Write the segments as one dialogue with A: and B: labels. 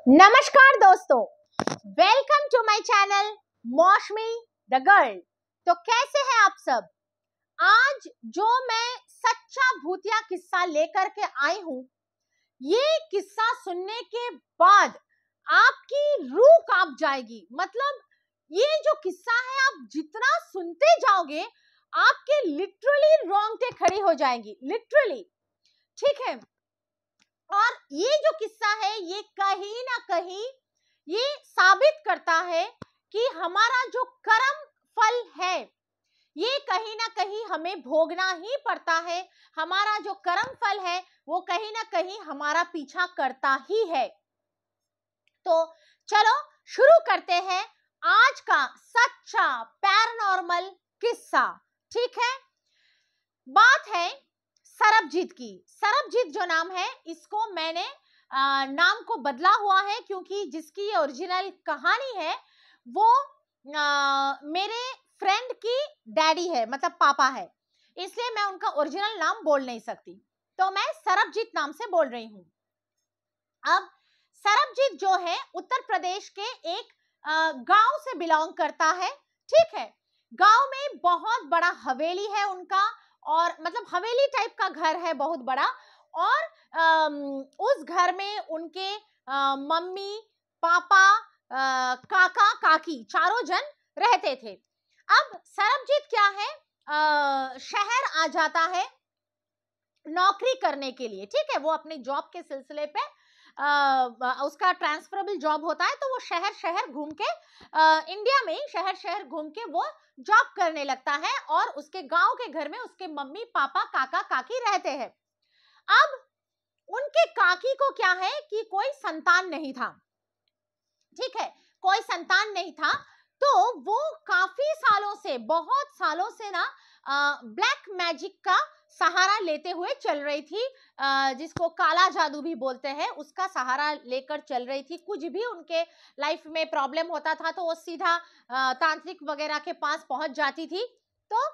A: नमस्कार दोस्तों, welcome to my channel मौसमी द गर्ल। तो कैसे हैं आप सब? आज जो मैं सच्चा भूतिया किस्सा लेकर के आई हूं, ये किस्सा सुनने के बाद आपकी रूह कांप जाएगी। मतलब ये जो किस्सा है, आप जितना सुनते जाओगे आपके लिटरली रोंगटे खड़ी हो जाएंगी, लिटरली। ठीक है, और ये जो किस्सा है ये कहीं ना कहीं ये साबित करता है कि हमारा जो कर्म फल है ये कहीं ना कहीं हमें भोगना ही पड़ता है। हमारा जो कर्म फल है वो कहीं ना कहीं हमारा पीछा करता ही है। तो चलो शुरू करते हैं आज का सच्चा पैरानॉर्मल किस्सा। ठीक है, बात है सरबजीत की। सरबजीत जो नाम है, इसको मैंने नाम को बदला हुआ है क्योंकि जिसकी ये ओरिजिनल कहानी है वो मेरे फ्रेंड की डैडी है, मतलब पापा है, इसलिए मैं उनका ओरिजिनल नाम बोल नहीं सकती, तो मैं सरबजीत नाम से बोल रही हूँ। अब सरबजीत जो है उत्तर प्रदेश के एक गांव से बिलोंग करता है। ठीक है, गांव में बहुत बड़ा हवेली है उनका, और मतलब हवेली टाइप का घर है बहुत बड़ा, और उस घर में उनके मम्मी पापा काका काकी चारों जन रहते थे। अब सरबजीत क्या है, शहर आ जाता है नौकरी करने के लिए। ठीक है, वो अपने जॉब के सिलसिले पे उसका ट्रांसफरेबल जॉब होता है, तो वो शहर शहर घूम के इंडिया में शहर शहर घूम के वो जॉब करने लगता है, और उसके गांव के घर में उसके मम्मी पापा काका काकी रहते हैं। अब उनके काकी को क्या है कि कोई संतान नहीं था। ठीक है, कोई संतान नहीं था, तो वो काफी सालों से, बहुत सालों से ना ब्लैक मैजिक का सहारा लेते हुए चल रही थी, जिसको काला जादू भी बोलते हैं, उसका सहारा लेकर चल रही थी। कुछ भी उनके लाइफ में प्रॉब्लम होता था तो वो सीधा तांत्रिक वगैरह के पास पहुंच जाती थी। तो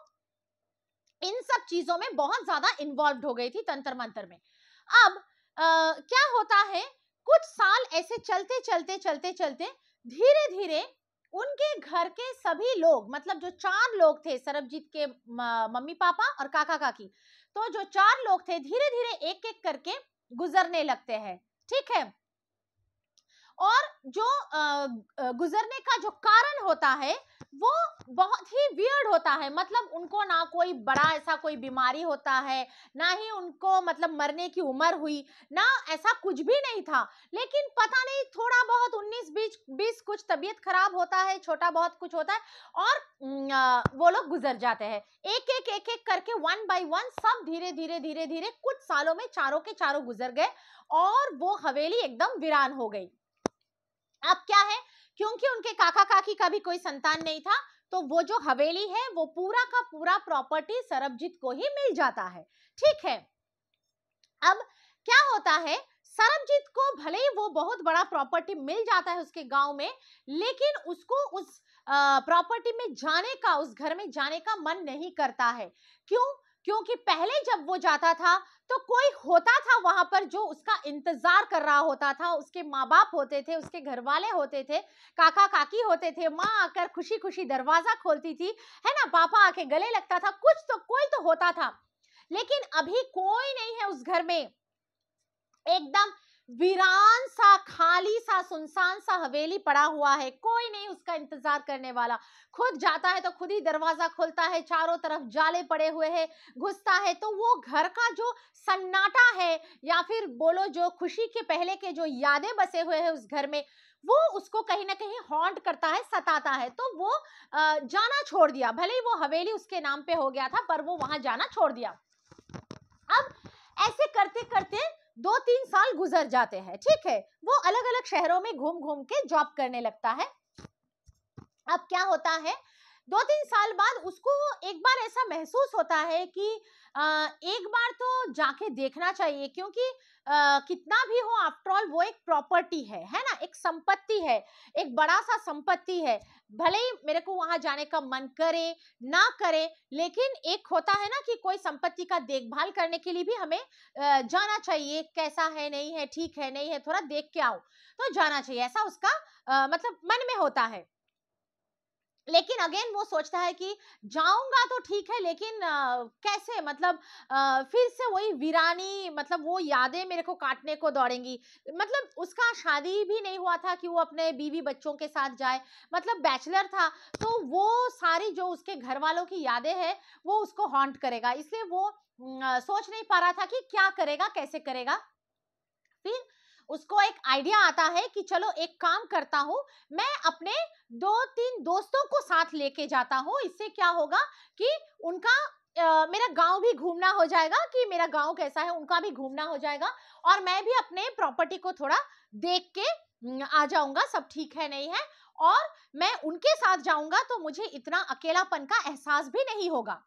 A: इन सब चीजों में बहुत ज्यादा इन्वॉल्व हो गई थी, तंत्र मंत्र में। अब क्या होता है, कुछ साल ऐसे चलते चलते चलते चलते धीरे धीरे उनके घर के सभी लोग, मतलब जो 4 लोग थे, सरबजीत के मम्मी पापा और काका काकी, तो जो 4 लोग थे धीरे धीरे एक एक करके गुजरने लगते हैं। ठीक है, और जो गुजरने का जो कारण होता है वो बहुत ही वियर्ड होता है। मतलब उनको ना कोई बड़ा ऐसा कोई बीमारी होता है, ना ही उनको मतलब मरने की उम्र हुई, ना ऐसा कुछ भी नहीं था, लेकिन पता नहीं थोड़ा बहुत 19-20 कुछ तबीयत खराब होता है, छोटा बहुत कुछ होता है, और वो लोग गुजर जाते हैं एक एक करके, 1 by 1 सब धीरे धीरे धीरे धीरे कुछ सालों में चारों के चारों गुजर गए, और वो हवेली एकदम वीरान हो गई। अब क्या है, क्योंकि उनके काका काकी का भी कोई संतान नहीं था, तो वो जो हवेली है वो पूरा का पूरा प्रॉपर्टी सरबजीत को ही मिल जाता है। ठीक है, अब क्या होता है, सरबजीत को भले ही वो बहुत बड़ा प्रॉपर्टी मिल जाता है उसके गांव में, लेकिन उसको उस प्रॉपर्टी में जाने का, उस घर में जाने का मन नहीं करता है। क्यों? क्योंकि पहले जब वो जाता था तो कोई होता था वहां पर जो उसका इंतजार कर रहा होता था, उसके माँ बाप होते थे, उसके घर वाले होते थे, काका काकी होते थे, माँ आकर खुशी खुशी दरवाजा खोलती थी, है ना, पापा आके गले लगता था, कुछ तो कोई तो होता था। लेकिन अभी कोई नहीं है उस घर में, एकदम वीरान सा, खाली सा, सुनसान सा हवेली पड़ा हुआ है, कोई नहीं उसका इंतजार करने वाला। खुद जाता है तो खुद ही दरवाजा खोलता है, चारों तरफ जाले पड़े हुए हैं, घुसता है तो वो घर का जो सन्नाटा है, या फिर बोलो जो खुशी के पहले के जो यादें बसे हुए हैं उस घर में, वो उसको कहीं ना कहीं हॉन्ट करता है, सताता है। तो वो जाना छोड़ दिया, भले ही वो हवेली उसके नाम पे हो गया था, पर वो वहां जाना छोड़ दिया। अब ऐसे करते करते 2-3 साल गुजर जाते हैं। ठीक है, वो अलग अलग शहरों में घूम घूम के जॉब करने लगता है। अब क्या होता है, 2-3 साल बाद उसको एक बार ऐसा महसूस होता है कि एक बार तो जाके देखना चाहिए, क्योंकि कितना भी हो आफ्टर ऑल वो एक प्रॉपर्टी है ना, एक संपत्ति है, एक बड़ा सा संपत्ति है। भले ही मेरे को वहां जाने का मन करे ना करे, लेकिन एक होता है ना कि कोई संपत्ति का देखभाल करने के लिए भी हमें जाना चाहिए, कैसा है नहीं है, ठीक है नहीं है, थोड़ा देख के आओ, तो जाना चाहिए, ऐसा उसका मतलब मन में होता है। लेकिन अगेन वो सोचता है कि जाऊंगा तो ठीक है, लेकिन कैसे, मतलब फिर से वही वीरानी, मतलब वो यादें मेरे को काटने को दौड़ेंगी। मतलब उसका शादी भी नहीं हुआ था कि वो अपने बीवी बच्चों के साथ जाए, मतलब बैचलर था, तो वो सारी जो उसके घर वालों की यादें हैं वो उसको हॉन्ट करेगा, इसलिए वो सोच नहीं पा रहा था कि क्या करेगा, कैसे करेगा। फिर उसको एक आइडिया आता है कि चलो एक काम करता हूं, मैं अपने 2-3 दोस्तों को साथ लेके जाता हूं, इससे क्या होगा कि उनका मेरा गांव भी घूमना हो जाएगा, कि मेरा गांव कैसा है उनका भी घूमना हो जाएगा, और मैं भी अपने प्रॉपर्टी को थोड़ा देख के आ जाऊंगा, सब ठीक है नहीं है, और मैं उनके साथ जाऊंगा तो मुझे इतना अकेलापन का एहसास भी नहीं होगा।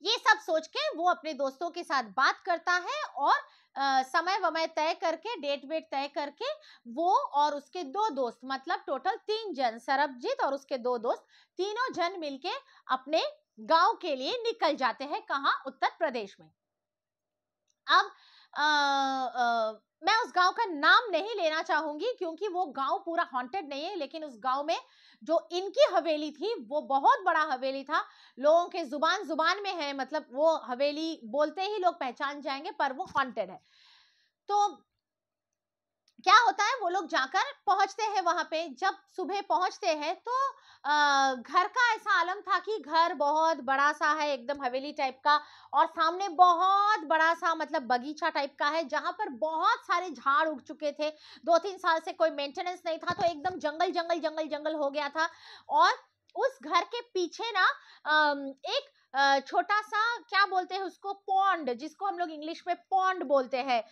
A: ये सब सोच के वो अपने दोस्तों के साथ बात करता है, और समय वमय तय करके, डेट वेट तय करके, वो और उसके 2 दोस्त, मतलब टोटल 3 जन, सरबजीत और उसके 2 दोस्त, तीनों जन मिलके अपने गांव के लिए निकल जाते हैं। कहाँ? उत्तर प्रदेश में। अब मैं उस गांव का नाम नहीं लेना चाहूंगी, क्योंकि वो गांव पूरा हॉन्टेड नहीं है, लेकिन उस गांव में जो इनकी हवेली थी वो बहुत बड़ा हवेली था, लोगों के जुबान जुबान में है, मतलब वो हवेली बोलते ही लोग पहचान जाएंगे, पर वो हॉन्टेड है। तो क्या होता है, वो लोग जाकर पहुंचते हैं वहां पे। जब सुबह पहुंचते हैं तो घर का ऐसा आलम था कि घर बहुत बड़ा सा है, एकदम हवेली टाइप का, और सामने बहुत बड़ा सा मतलब बगीचा टाइप का है, जहां पर बहुत सारे झाड़ उग चुके थे। 2-3 साल से कोई मेंटेनेंस नहीं था, तो एकदम जंगल जंगल जंगल जंगल हो गया था। और उस घर के पीछे ना एक छोटा सा, क्या बोलते हैं उसको, पॉन्ड, जिसको हम लोग इंग्लिश में पॉन्ड बोलते हैं,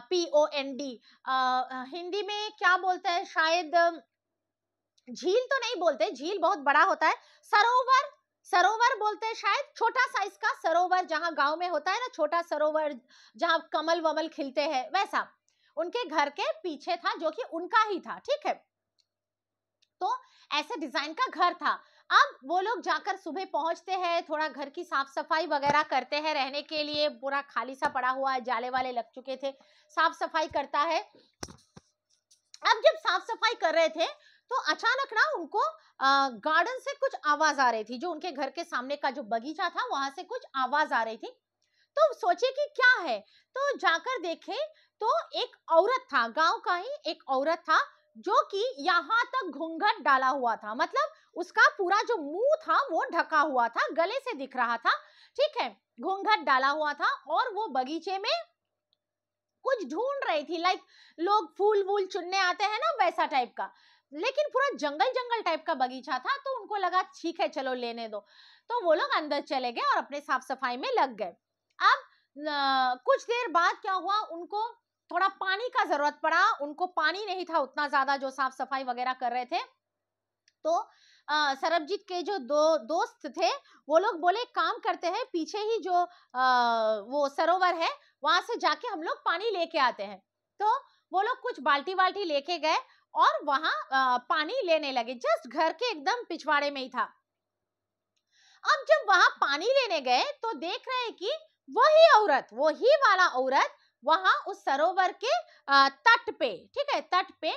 A: POND, हिंदी में क्या बोलते हैं, शायद झील तो नहीं बोलते, झील बहुत बड़ा होता है, सरोवर, सरोवर बोलते हैं शायद, छोटा साइज का सरोवर, जहां गांव में होता है ना छोटा सरोवर, जहां कमल वमल खिलते हैं, वैसा उनके घर के पीछे था, जो कि उनका ही था, ठीक है। तो ऐसे डिजाइन का घर था। अब वो लोग जाकर सुबह पहुंचते हैं, थोड़ा घर की साफ सफाई वगैरह करते हैं, रहने के लिए पूरा खाली सा पड़ा हुआ है, जाले वाले लग चुके थे, साफ सफाई करता है। अब जब साफ सफाई कर रहे थे तो अचानक ना उनको गार्डन से कुछ आवाज आ रही थी, जो उनके घर के सामने का जो बगीचा था वहां से कुछ आवाज आ रही थी। तो सोचे कि क्या है, तो जाकर देखे तो एक औरत था, गांव का ही एक औरत था, जो कि यहाँ तक घूंघट डाला हुआ था, मतलब उसका पूरा जो मुंह था वो ढका हुआ था, गले से दिख रहा था, ठीक है, घूंघट डाला हुआ था, और वो बगीचे में कुछ ढूंढ रही थी, लाइक लोग फूल वूल चुनने आते हैं ना, वैसा टाइप का, लेकिन पूरा जंगल जंगल टाइप का बगीचा था। तो उनको लगा ठीक है चलो लेने दो, तो वो लोग अंदर चले गए और अपने साफ सफाई में लग गए। अब कुछ देर बाद क्या हुआ, उनको थोड़ा पानी का जरूरत पड़ा, उनको पानी नहीं था उतना ज्यादा जो साफ सफाई वगैरह कर रहे थे। तो सरबजीत के जो 2 दोस्त थे वो लोग बोले काम करते हैं, पीछे ही जो वो सरोवर है वहां से जाके हम लोग पानी लेके आते हैं। तो वो लोग कुछ बाल्टी वाल्टी लेके गए और वहां पानी लेने लगे, जस्ट घर के एकदम पिछवाड़े में ही था। अब जब वहां पानी लेने गए तो देख रहे हैं कि वही औरत, वही वाला औरत वहां उस सरोवर के तट पे, ठीक है, तट पे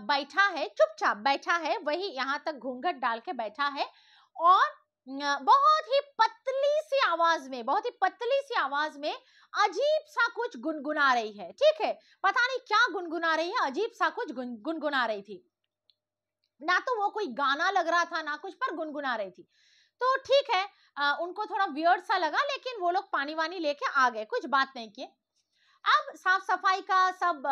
A: बैठा है, चुपचाप बैठा है, वही यहाँ तक घूंघट डाल के बैठा है, और बहुत ही पतली सी आवाज में, बहुत ही पतली सी आवाज में अजीब सा कुछ गुनगुना रही है, ठीक है, पता नहीं क्या गुनगुना रही है, अजीब सा कुछ गुनगुना रही थी, ना तो वो कोई गाना लग रहा था ना कुछ, पर गुनगुना रही थी। तो ठीक है, उनको थोड़ा वियर्ड सा लगा, लेकिन वो लोग पानी वानी लेके आ गए, कुछ बात नहीं किए। अब साफ सफाई का सब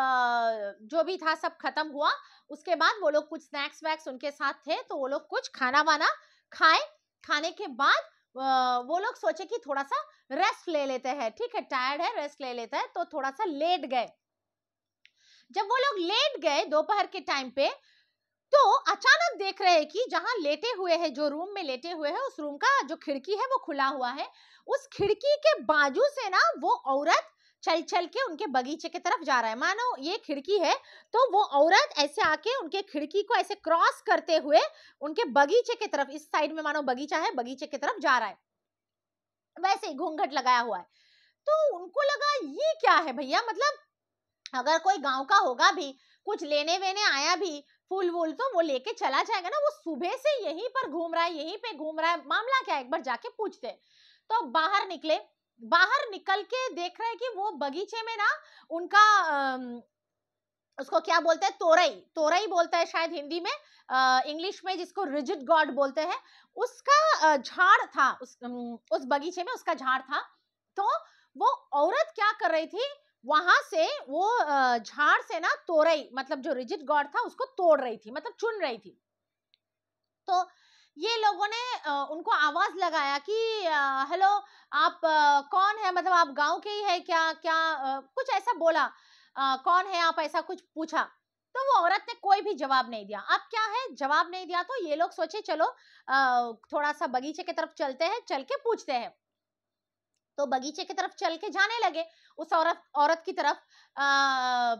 A: जो भी था सब खत्म हुआ, उसके बाद वो लोग कुछ स्नैक्स वैक्स उनके साथ थे, तो वो लोग कुछ खाना वाना खाए, खाने के बाद वो लोग सोचे कि थोड़ा सा रेस्ट ले लेते हैं, ठीक है, टायर्ड है, रेस्ट ले लेते हैं, तो थोड़ा सा लेट गए। जब वो लोग लेट गए दोपहर के टाइम पे, तो अचानक देख रहे हैं कि जहां लेटे हुए हैं, जो रूम में लेटे हुए हैं, उस रूम का जो खिड़की है वो खुला हुआ है। उस खिड़की के बाजू से ना वो औरत चल चल के उनके बगीचे की तरफ जा रहा है। मानो ये खिड़की है, तो वो औरत ऐसे आके उनके खिड़की को ऐसे क्रॉस करते हुए उनके बगीचे की तरफ, इस साइड में मानो बगीचा है, बगीचे की तरफ जा रहा है, वैसे ही घूंघट लगाया हुआ है। तो उनको लगा ये क्या है भैया, मतलब अगर कोई गांव का होगा भी, कुछ लेने वेने आया भी फूल वूल, तो वो लेके चला जाएगा ना। वो सुबह से यहीं पर घूम रहा है, यहीं पे घूम रहा है, मामला क्या है, एक बार जाके पूछते हैं। तो बाहर निकले, बाहर निकल के देख रहे हैं कि वो बगीचे में ना उनका उसको क्या बोलते हैं, तोरई, तोरई बोलता है शायद हिंदी में, इंग्लिश में जिसको रिजिड गॉड बोलते हैं, उसका झाड़ था उस बगीचे में, उसका झाड़ था। तो वो औरत क्या कर रही थी, वहां से वो झाड़ से ना तोरई, मतलब जो रिजिड गॉड था उसको तोड़ रही थी, मतलब चुन रही थी। तो ये लोगों ने उनको आवाज लगाया कि हेलो, आप कौन है, मतलब आप गांव के ही है क्या, क्या कुछ ऐसा बोला, कौन है आप, ऐसा कुछ पूछा। तो वो औरत ने कोई भी जवाब नहीं दिया। अब क्या है, जवाब नहीं दिया तो ये लोग सोचे चलो थोड़ा सा बगीचे की तरफ चलते हैं, चल के पूछते हैं। तो बगीचे की तरफ चल के जाने लगे उस औरत की तरफ,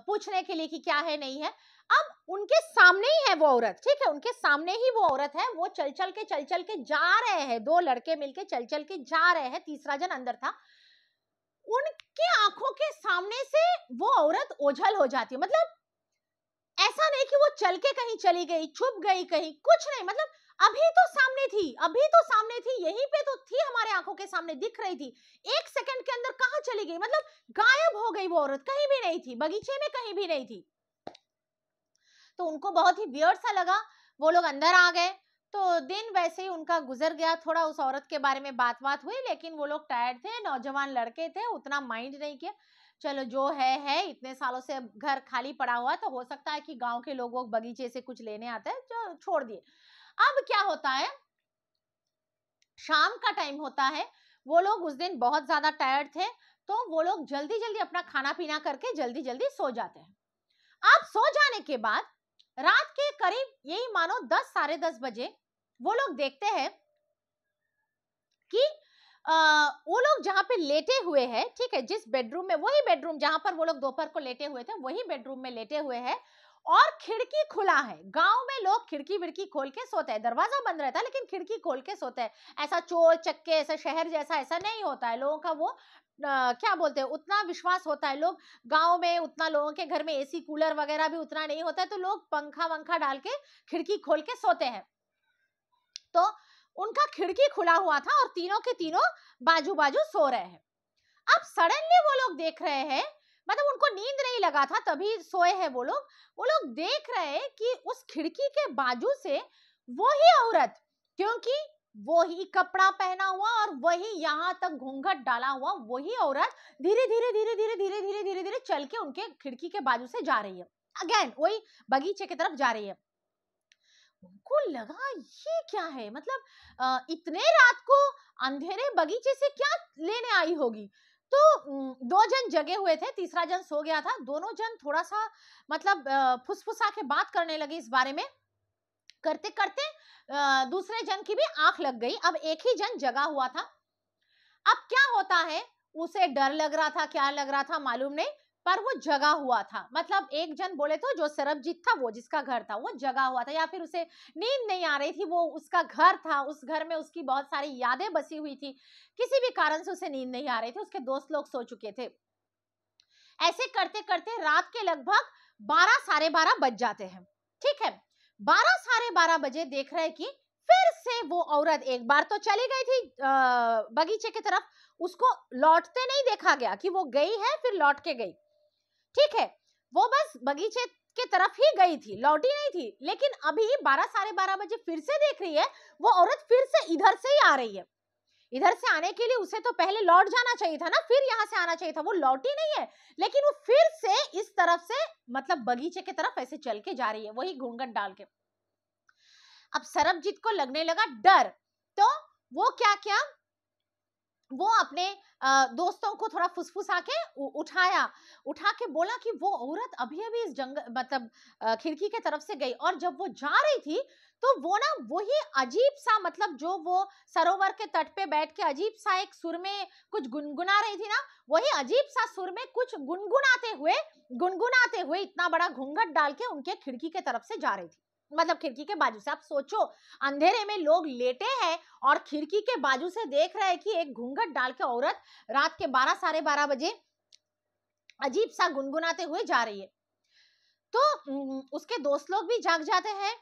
A: पूछने के लिए कि क्या है नहीं है। अब उनके सामने ही है वो औरत, ठीक है, उनके सामने ही वो औरत है। वो चल चल के जा रहे हैं, दो लड़के मिलके चल चल के जा रहे हैं, तीसरा जन अंदर था। उनके आंखों के सामने से वो औरत ओझल हो जाती है। मतलब ऐसा नहीं कि वो चल के कहीं चली गई, छुप गई कहीं, कुछ नहीं, मतलब अभी तो सामने थी, अभी तो सामने थी, यहीं पे तो थी, हमारे आंखों के सामने दिख रही थी। एक सेकंड के अंदर कहां चली गई, मतलब गायब हो गई वो औरत, कहीं भी नहीं थी, बगीचे में कहीं भी नहीं थी। तो उनको बहुत ही वियर्ड सा लगा। वो लोग अंदर आ गए। तो दिन वैसे ही उनका गुजर गया। थोड़ा उस औरत के बारे में बात हुई, लेकिन वो लोग टायर्ड थे, नौजवान लड़के थे, उतना माइंड नहीं किया। चलो जो है, इतने सालों से घर खाली पड़ा हुआ, तो हो सकता है कि गांव के लोग बगीचे से कुछ लेने आते हैं, जो छोड़ दिए। अब क्या होता है, शाम का टाइम होता है। वो लोग उस दिन बहुत ज्यादा टायर्ड थे, तो वो लोग जल्दी जल्दी अपना खाना पीना करके जल्दी जल्दी सो जाते हैं। आप सो जाने के बाद रात के करीब यही मानो 10 साढ़े 10 बजे वो लोग देखते हैं कि वो लोग जहां पे लेटे हुए हैं, ठीक है, जिस बेडरूम में, वही बेडरूम जहां पर वो लोग दोपहर को लेटे हुए थे, वही बेडरूम में लेटे हुए हैं, और खिड़की खुला है। गांव में लोग खिड़की विड़की खोल के सोते हैं, दरवाजा बंद रहता है लेकिन खिड़की खोल के सोते हैं। ऐसा चोर चक्के, ऐसा शहर जैसा ऐसा नहीं होता है। लोगों का वो क्या बोलते हैं, उतना विश्वास होता है। लोग गांव में उतना, लोगों के घर में एसी कूलर वगैरह भी उतना नहीं होता है, तो लोग पंखा वंखा डाल के खिड़की खोल के सोते हैं। तो उनका खिड़की खुला हुआ था और तीनों के तीनों बाजू बाजू सो रहे हैं। अब सडनली वो लोग देख रहे हैं, मतलब उनको नींद नहीं लगा था तभी सोए हैं वो लोग देख रहे हैं कि उस खिड़की के बाजू से वही औरत, क्योंकि वही कपड़ा पहना हुआ और वही यहाँ तक घूंघट डाला हुआ, वही औरत धीरे धीरे धीरे धीरे धीरे धीरे धीरे धीरे चल के उनके खिड़की के बाजू से जा रही है। अगेन वही बगीचे की तरफ जा रही है। उनको लगा ये क्या है, मतलब इतने रात को अंधेरे बगीचे से क्या लेने आई होगी। तो दो जन जगे हुए थे, तीसरा जन सो गया था। दोनों जन थोड़ा सा मतलब फुसफुसा के बात करने लगे इस बारे में। करते करते दूसरे जन की भी आंख लग गई। अब एक ही जन जगा हुआ था। अब क्या होता है, उसे डर लग रहा था, क्या लग रहा था मालूम नहीं, पर वो जगा हुआ था। मतलब एक जन बोले तो जो सरबजीत था, वो जिसका घर था, वो जगा हुआ था, या फिर उसे नींद नहीं आ रही थी, वो उसका घर था, उस घर में उसकी बहुत सारी यादें बसी हुई थी, किसी भी कारण से उसे नींद नहीं आ रही थी, उसके दोस्त लोग सो चुके थे। ऐसे करते करते रात के लगभग 12 साढ़े 12 बज जाते हैं, ठीक है। 12 साढ़े 12 बजे देख रहे कि फिर से वो औरत, एक बार तो चली गई थी बगीचे की तरफ, उसको लौटते नहीं देखा गया कि वो गई है फिर लौट के गई, ठीक है। वो बस बगीचे के तरफ ही गई थी, लौटी नहीं थी। लेकिन अभी 12 साढ़े 12 बजे फिर से देख रही है, वो औरत फिर से इधर से ही आ रही है। इधर से आने के लिए उसे तो पहले लौट जाना चाहिए था ना, फिर यहाँ से आना चाहिए था। वो लौटी नहीं है, लेकिन वो फिर से इस तरफ से, मतलब बगीचे की तरफ ऐसे चल के जा रही है, वही घूंघट डाल के। अब सरबजीत को लगने लगा डर, तो वो क्या किया, वो अपने दोस्तों को थोड़ा फुसफुसा के उठा के बोला कि वो औरत अभी अभी इस जंगल मतलब खिड़की के तरफ से गई, और जब वो जा रही थी तो वो ना वही अजीब सा मतलब जो वो सरोवर के तट पे बैठ के अजीब सा एक सुर में कुछ गुनगुना रही थी ना, वही अजीब सा सुर में कुछ गुनगुनाते हुए इतना बड़ा घूंघट डाल के उनके खिड़की के तरफ से जा रही थी, मतलब खिड़की के बाजू से। आप सोचो, अंधेरे में लोग लेटे हैं और खिड़की के बाजू से देख रहे हैं कि एक घूंघट डाल के औरत रात के 12 साढ़े 12 बजे अजीब सा गुनगुनाते हुए जा रही है। तो उसके दोस्त लोग भी जाग जाते हैं।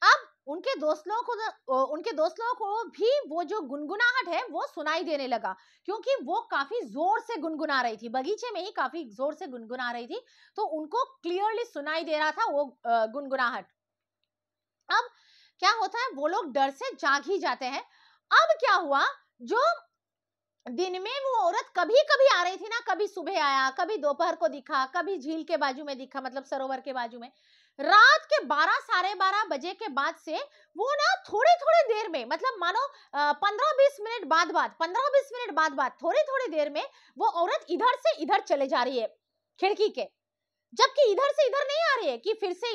A: अब उनके दोस्त लोगों को भी वो जो गुनगुनाहट है वो सुनाई देने लगा, क्योंकि वो काफी जोर से गुनगुना रही थी, बगीचे में ही काफी जोर से गुनगुना रही थी, तो उनको क्लियरली सुनाई दे रहा था वो गुनगुनाहट। अब क्या होता है, वो लोग डर से जाग ही जाते हैं। अब क्या हुआ, जो दिन में वो औरत कभी कभी आ रही थी ना, कभी सुबह आया, कभी दोपहर को दिखा, कभी झील के बाजू में दिखा, मतलब सरोवर के बाजू में, रात के 12 साढ़े 12 बजे के बाद से वो ना थोड़ी थोड़ी देर में, मतलब मानो 15-20 मिनट बाद थोड़ी थोड़ी देर में वो औरत इधर से इधर चले जा रही है खिड़की के, जबकि इधर से इधर नहीं आ रही है कि फिर से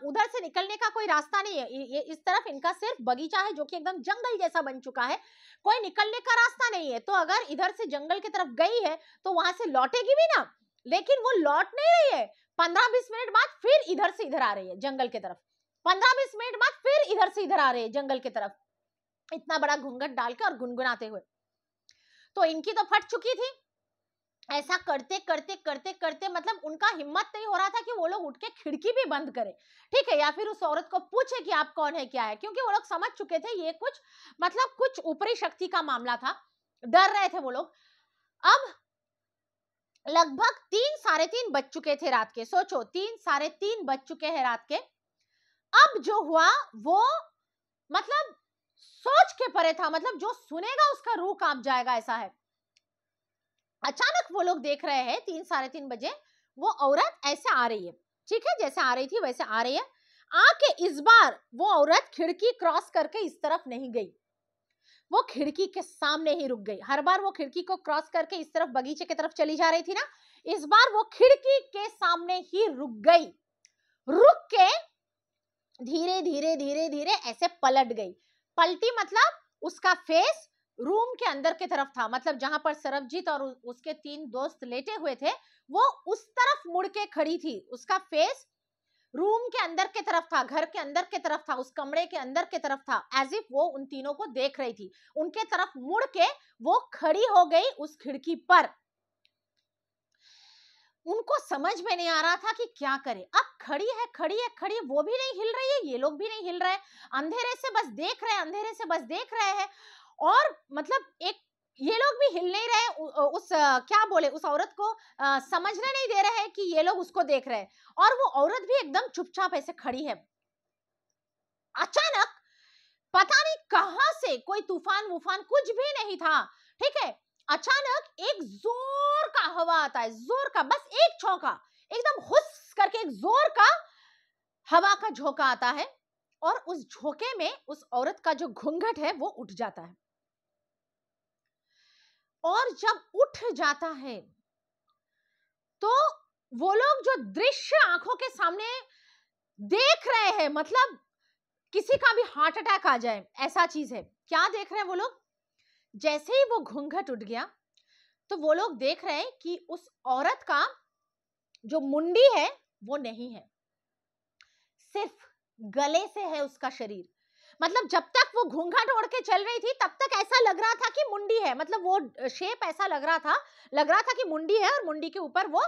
A: उधर से निकलने का कोई रास्ता नहीं है। ये इस तरफ इनका सिर्फ बगीचा है जो कि एकदम जंगल जैसा बन चुका है, कोई निकलने का रास्ता नहीं है। तो अगर इधर से जंगल की तरफ गई है तो वहां से लौटेगी भी ना, लेकिन वो लौट नहीं रही है। 15-20 मिनट बाद फिर इधर से इधर आ रही है जंगल की तरफ, 15-20 मिनट बाद फिर इधर से इधर आ रही है जंगल की तरफ, इतना बड़ा घूंघट डाल के और गुनगुनाते हुए। तो इनकी तो फट चुकी थी। ऐसा करते करते करते करते मतलब उनका हिम्मत नहीं हो रहा था कि वो लोग उठ के खिड़की भी बंद करें, ठीक है, या फिर उस औरत को पूछे कि आप कौन है क्या है, क्योंकि वो लोग समझ चुके थे ये कुछ मतलब कुछ ऊपरी शक्ति का मामला था, डर रहे थे वो लोग। अब लगभग 3 साढ़े 3 बज चुके थे रात के, सोचो 3 साढ़े 3 बज चुके हैं रात के। अब जो हुआ वो मतलब सोच के परे था, मतलब जो सुनेगा उसका रूह कांप जाएगा, ऐसा है। अचानक वो लोग देख रहे हैं 3 साढ़े 3 बजे वो औरत ऐसे आ रही है, ठीक है, जैसे आ रही थी वैसे आ रही है, आके इस बार वो औरत खिड़की क्रॉस करके इस तरफ नहीं गई, वो खिड़की के सामने ही रुक गई। हर बार वो खिड़की को क्रॉस करके इस तरफ बगीचे की तरफ चली जा रही थी ना, इस बार वो खिड़की के सामने ही रुक गई, रुक के धीरे धीरे धीरे धीरे ऐसे पलट गई। पलटी मतलब उसका फेस रूम के अंदर की तरफ था, मतलब जहां पर सरबजीत और उसके 3 दोस्त लेटे हुए थे वो उस तरफ मुड़ के खड़ी थी, उसका फेस रूम के अंदर की तरफ था, घर के अंदर की तरफ था, उस कमरे के अंदर की तरफ था, एज इफ वो उन तीनों को देख रही थी। उनके तरफ मुड़ के वो खड़ी हो गई उस खिड़की पर। उनको समझ में नहीं आ रहा था कि क्या करे। अब खड़ी है, वो भी नहीं हिल रही है, ये लोग भी नहीं हिल रहे, अंधेरे से बस देख रहे हैं, अंधेरे से बस देख रहे हैं, और मतलब एक ये लोग भी हिल नहीं रहे, उस क्या बोले उस औरत को समझने नहीं दे रहे हैं कि ये लोग उसको देख रहे हैं, और वो औरत भी एकदम चुपचाप ऐसे खड़ी है। अचानक पता नहीं कहां से कोई तूफान वूफान कुछ भी नहीं था, ठीक है, अचानक एक जोर का हवा आता है, जोर का, बस एक झोंका, एकदम हुस करके एक जोर का हवा का झोंका आता है, और उस झोंके में उस औरत का जो घूंघट है वो उठ जाता है। और जब उठ जाता है तो वो लोग जो दृश्य आंखों के सामने देख रहे हैं, मतलब किसी का भी हार्ट अटैक आ जाए ऐसा चीज है। क्या देख रहे हैं वो लोग, जैसे ही वो घूंघट उठ गया तो वो लोग देख रहे हैं कि उस औरत का जो मुंडी है वो नहीं है, सिर्फ गले से है उसका शरीर। मतलब जब तक वो घूंघट ओढ़ के चल रही थी तब तक ऐसा लग रहा था कि मुंडी है, मतलब वो शेप ऐसा लग रहा था कि मुंडी है और मुंडी के ऊपर वो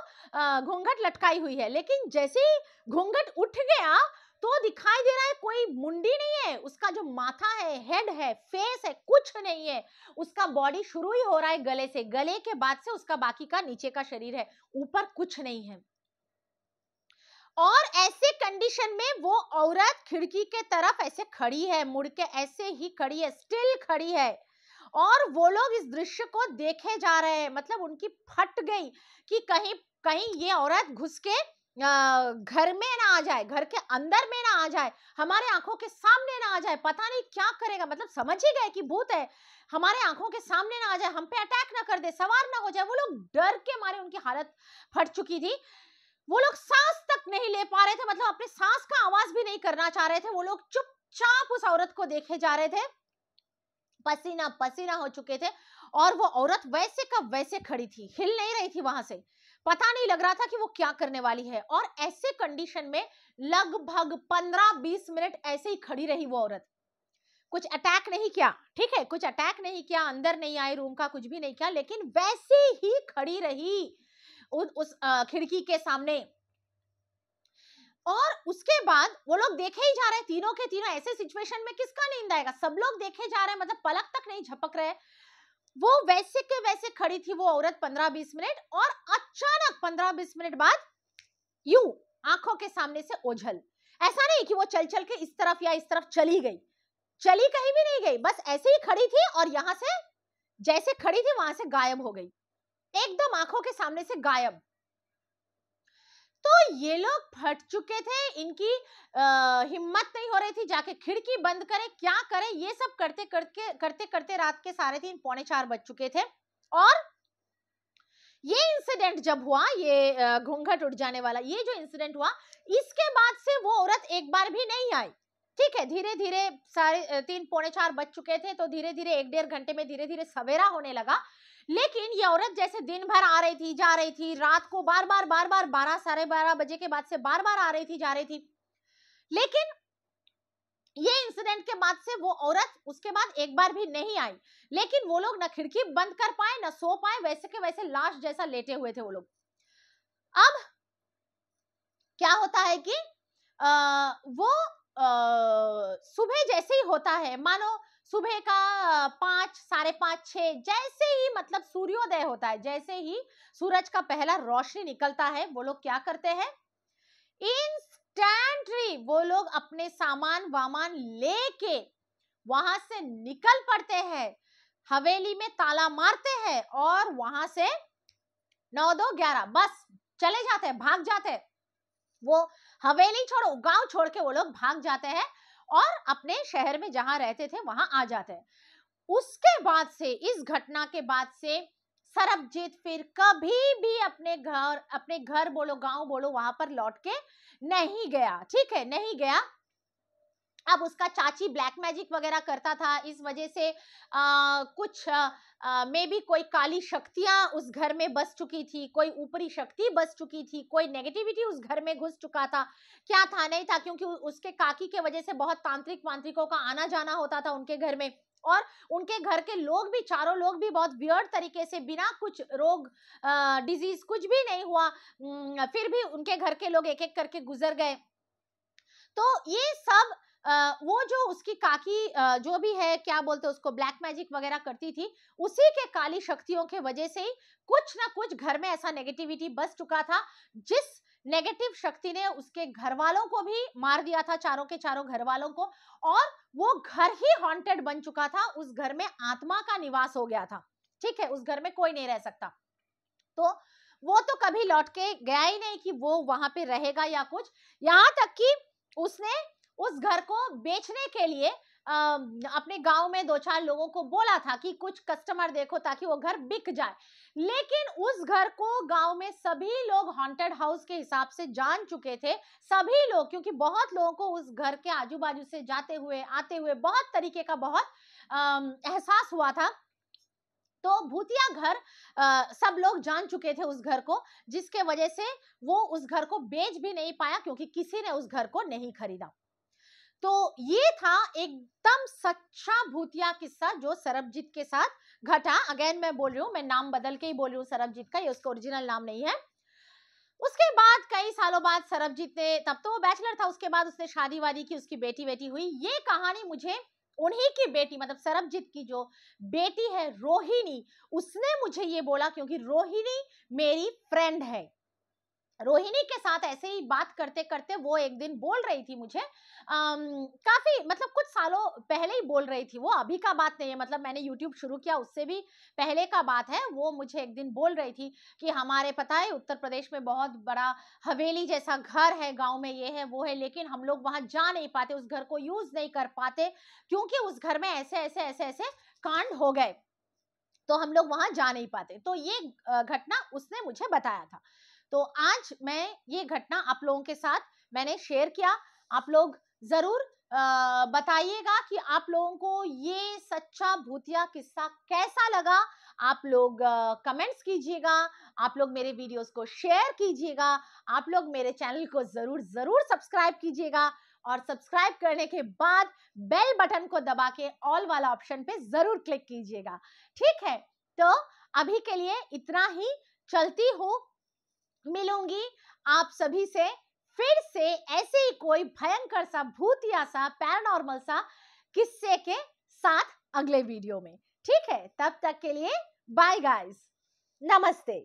A: घूंघट लटकाई हुई है। लेकिन जैसे ही घूंघट उठ गया तो दिखाई दे रहा है कोई मुंडी नहीं है, उसका जो माथा है, हेड है, फेस है, कुछ नहीं है। उसका बॉडी शुरू ही हो रहा है गले से, गले के बाद से उसका बाकी का नीचे का शरीर है, ऊपर कुछ नहीं है। और ऐसे कंडीशन में वो औरत खिड़की के तरफ ऐसे खड़ी है, मुड़ के ऐसे ही खड़ी है, स्टिल खड़ी है, और वो लोग इस दृश्य को देखे जा रहे हैं। मतलब उनकी फट गई कि कहीं कहीं ये औरत घुस के घर में ना आ जाए, घर के अंदर में ना आ जाए, हमारे आंखों के सामने ना आ जाए, पता नहीं क्या करेगा, मतलब समझ ही गए कि भूत है, हमारे आंखों के सामने ना आ जाए, हम पे अटैक ना कर दे, सवार ना हो जाए। वो लोग डर के मारे उनकी हालत फट चुकी थी। वो लोग सांस तक नहीं ले पा रहे थे, मतलब अपने सांस का आवाज भी नहीं करना चाह रहे थे। वो लोग चुपचाप उस औरत को देखे जा रहे थे, पसीना पसीना हो चुके थे, और वो औरत वैसे का वैसे खड़ी थी, हिल नहीं रही थी वहां से। पता नहीं लग रहा था कि वो क्या करने वाली है। और ऐसे कंडीशन में लगभग 15-20 मिनट ऐसे ही खड़ी रही वो औरत। कुछ अटैक नहीं किया, ठीक है, कुछ अटैक नहीं किया, अंदर नहीं आई रूम का, कुछ भी नहीं किया, लेकिन वैसे ही खड़ी रही उस खिड़की के सामने। और उसके बाद वो लोग देखे ही जा रहे, तीनों के तीनों। ऐसे सिचुएशन में किसका नींद आएगा, सब लोग देखे जा रहे हैं, मतलब पलक तक नहीं झपक रहे। वो वैसे के वैसे खड़ी थी वो औरत 15-20 मिनट, और अचानक 15-20 मिनट बाद यूं आंखों के सामने से ओझल। ऐसा नहीं कि वो चल चल के इस तरफ या इस तरफ चली गई, चली कहीं भी नहीं गई, बस ऐसे ही खड़ी थी, और यहां से जैसे खड़ी थी वहां से गायब हो गई, एकदम आंखों के सामने से गायब। तो ये लोग फट चुके थे, इनकी हिम्मत नहीं हो रही थी, जाके खिड़की बंद करें, क्या करें, ये सब करते करते करते करते रात के 3:30-4 बज चुके थे। और ये इंसिडेंट जब हुआ, ये घूंघट उड़ जाने वाला ये जो इंसिडेंट हुआ, इसके बाद से वो औरत एक बार भी नहीं आई। ठीक है, धीरे धीरे 3:30-4 बज चुके थे, तो धीरे धीरे 1-1.5 घंटे में धीरे धीरे सवेरा होने लगा। लेकिन ये औरत जैसे दिन भर आ रही थी, जा रही थी, रात को बार बार 12-12 बजे के बाद से बार बार आ रही थी, जा रही थी। लेकिन ये इंसिडेंट के बाद से वो औरत उसके बाद एक बार भी नहीं आई। लेकिन वो लोग ना खिड़की बंद कर पाए, ना सो पाए, वैसे के वैसे लाश जैसा लेटे हुए थे वो लोग। अब क्या होता है कि वो सुबह जैसे ही होता है, मानो सुबह का 5, 5:30, 6 जैसे ही, मतलब सूर्योदय होता है, जैसे ही सूरज का पहला रोशनी निकलता है, वो लोग क्या करते हैं, इंस्टेंटली वो लोग अपने सामान वामान लेके वहां से निकल पड़ते हैं, हवेली में ताला मारते हैं, और वहां से 9-2-11 बस चले जाते हैं, भाग जाते हैं। वो हवेली छोड़ो, गांव छोड़ के वो लोग भाग जाते हैं, और अपने शहर में जहां रहते थे वहां आ जाते हैं। उसके बाद से, इस घटना के बाद से सरबजीत फिर कभी भी अपने घर बोलो, गांव बोलो, वहां पर लौट के नहीं गया। ठीक है, नहीं गया। अब उसका चाची ब्लैक मैजिक वगैरह करता था, इस वजह से कुछ मे बी कोई काली शक्तियां उस घर में बस चुकी थी, कोई ऊपरी शक्ति बस चुकी थी, कोई नेगेटिविटी उस घर में घुस चुका था। क्या था, नहीं था, क्योंकि उसके काकी के वजह से बहुत तांत्रिक वांत्रिकों का आना जाना होता था उनके घर में। और उनके घर के लोग भी, चारों लोग भी बहुत वियर्ड तरीके से, बिना कुछ रोग डिजीज कुछ भी नहीं हुआ, फिर भी उनके घर के लोग एक एक करके गुजर गए। तो ये सब वो जो उसकी काकी जो भी है, क्या बोलते हैं उसको, ब्लैक मैजिक वगैरह करती थी, उसी के काली शक्तियों के वजह से ही कुछ ना कुछ घर में ऐसा नेगेटिविटी बस चुका था, जिस नेगेटिव शक्ति ने उसके घर वालों को भी मार दिया था, चारों के चारों घर वालों को। और वो घर ही हॉन्टेड बन चुका था, उस घर में आत्मा का निवास हो गया था। ठीक है, उस घर में कोई नहीं रह सकता। तो वो तो कभी लौट के गया ही नहीं कि वो वहां पे रहेगा या कुछ। यहां तक कि उसने उस घर को बेचने के लिए अपने गांव में 2-4 लोगों को बोला था कि कुछ कस्टमर देखो ताकि वो घर बिक जाए। लेकिन उस घर को गांव में सभी लोग हॉन्टेड हाउस के हिसाब से जान चुके थे, सभी लोग, क्योंकि बहुत लोगों को उस घर के आजू बाजू से जाते हुए आते हुए बहुत तरीके का बहुत एहसास हुआ था। तो भूतिया घर सब लोग जान चुके थे उस घर को, जिसके वजह से वो उस घर को बेच भी नहीं पाया, क्योंकि किसी ने उस घर को नहीं खरीदा। तो ये था एकदम सच्चा भूतिया किस्सा जो सरबजीत के साथ घटा। अगेन मैं बोल रही हूँ, मैं नाम बदल के ही बोल रही हूँ सरबजीत का, ये उसका ओरिजिनल नाम नहीं है। उसके बाद कई सालों बाद सरबजीत ने, तब तो वो बैचलर था, उसके बाद उसने शादी वादी की, उसकी बेटी बेटी हुई। ये कहानी मुझे उन्हीं की बेटी, मतलब सरबजीत की जो बेटी है रोहिणी, उसने मुझे ये बोला, क्योंकि रोहिणी मेरी फ्रेंड है। रोहिणी के साथ ऐसे ही बात करते करते वो एक दिन बोल रही थी मुझे, काफी मतलब कुछ सालों पहले ही बोल रही थी, वो अभी का बात नहीं है, मतलब मैंने यूट्यूब शुरू किया उससे भी पहले का बात है। वो मुझे एक दिन बोल रही थी कि हमारे पता है उत्तर प्रदेश में बहुत बड़ा हवेली जैसा घर है, गांव में ये है वो है, लेकिन हम लोग वहां जा नहीं पाते, उस घर को यूज नहीं कर पाते क्योंकि उस घर में ऐसे ऐसे ऐसे ऐसे कांड हो गए, तो हम लोग वहां जा नहीं पाते। तो ये घटना उसने मुझे बताया था। तो आज मैं ये घटना आप लोगों के साथ मैंने शेयर किया। आप लोग जरूर बताइएगा कि आप लोगों को ये सच्चा भूतिया किस्सा कैसा लगा। आप लोग कमेंट्स कीजिएगा, आप लोग मेरे वीडियोस को शेयर कीजिएगा, आप लोग मेरे चैनल को जरूर जरूर सब्सक्राइब कीजिएगा, और सब्सक्राइब करने के बाद बेल बटन को दबा के ऑल वाला ऑप्शन पे जरूर क्लिक कीजिएगा। ठीक है, तो अभी के लिए इतना ही, चलती हूँ, मिलूंगी आप सभी से फिर से ऐसे ही कोई भयंकर सा भूतिया सा पैरानॉर्मल सा किस्से के साथ अगले वीडियो में। ठीक है, तब तक के लिए बाय गाइस, नमस्ते।